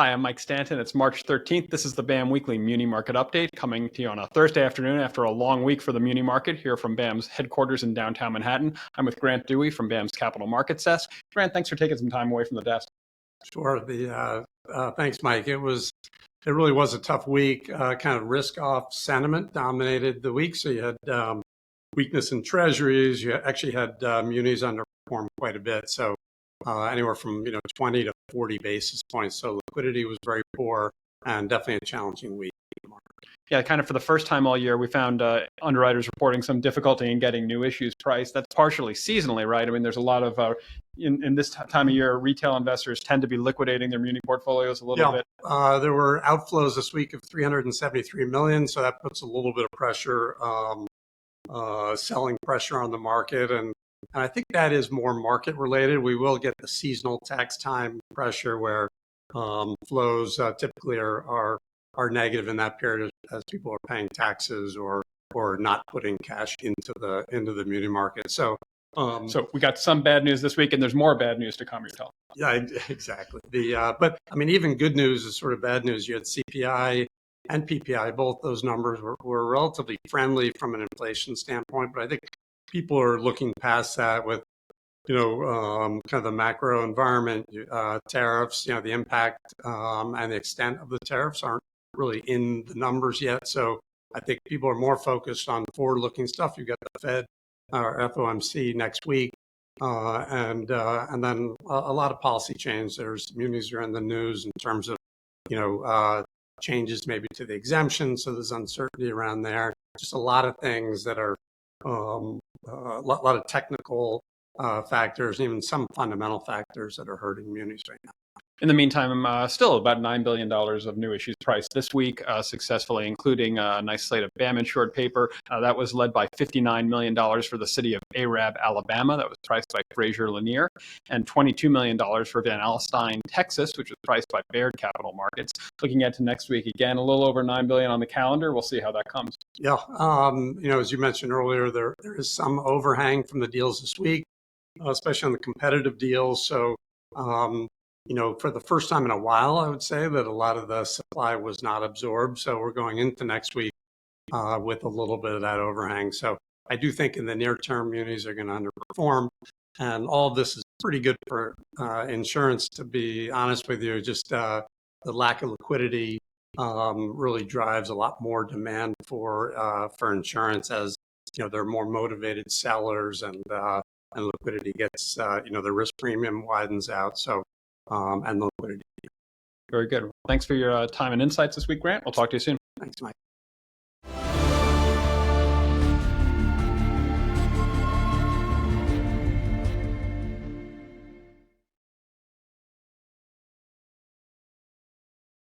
Hi, I'm Mike Stanton. It's March 13th. This is the BAM Weekly Muni Market Update coming to you on a Thursday afternoon after a long week for the Muni Market here from BAM's headquarters in downtown Manhattan. I'm with Grant Dewey from BAM's Capital Markets Desk. Grant, thanks for taking some time away from the desk. Sure. Thanks, Mike. It really was a tough week. Kind of risk-off sentiment dominated the week. So you had weakness in treasuries. You actually had munis underperform quite a bit. So anywhere from 20 to 40 basis points. So liquidity was very poor and definitely a challenging week. Yeah, kind of for the first time all year, we found underwriters reporting some difficulty in getting new issues priced. That's partially seasonally, right? I mean, there's a lot of, in this time of year, retail investors tend to be liquidating their muni portfolios a little bit. There were outflows this week of $373 million, so that puts a little bit of pressure, selling pressure on the market. And I think that is more market related. We will get the seasonal tax time pressure where flows typically are negative in that period as people are paying taxes or not putting cash into the muni market. So we got some bad news this week, and there's more bad news to come, you're telling me. Yeah, exactly. But I mean, even good news is sort of bad news. You had CPI and PPI, both those numbers were relatively friendly from an inflation standpoint. But I think people are looking past that with kind of the macro environment, tariffs, the impact and the extent of the tariffs aren't really in the numbers yet. So I think people are more focused on forward-looking stuff. You've got the Fed or FOMC next week, and then a lot of policy change. There's munis are in the news in terms of changes maybe to the exemption. So there's uncertainty around there. Just a lot of things that are a lot of technical factors, and even some fundamental factors that are hurting munis right now. In the meantime, still about $9 billion of new issues priced this week successfully, including a nice slate of BAM insured paper. That was led by $59 million for the city of Arab, Alabama. That was priced by Frazier Lanier, and $22 million for Van Alstyne, Texas, which was priced by Baird Capital Markets. Looking at to next week, again, a little over $9 billion on the calendar. We'll see how that comes. Yeah. As you mentioned earlier, there is some overhang from the deals this week, especially on the competitive deals. So, for the first time in a while, I would say that a lot of the supply was not absorbed. So we're going into next week with a little bit of that overhang. So I do think in the near term, munis are going to underperform. And all of this is pretty good for insurance, to be honest with you. Just the lack of liquidity really drives a lot more demand for insurance as, there are more motivated sellers and liquidity gets, the risk premium widens out. So, and liquidity. Very good. Thanks for your time and insights this week, Grant. We'll talk to you soon. Thanks, Mike.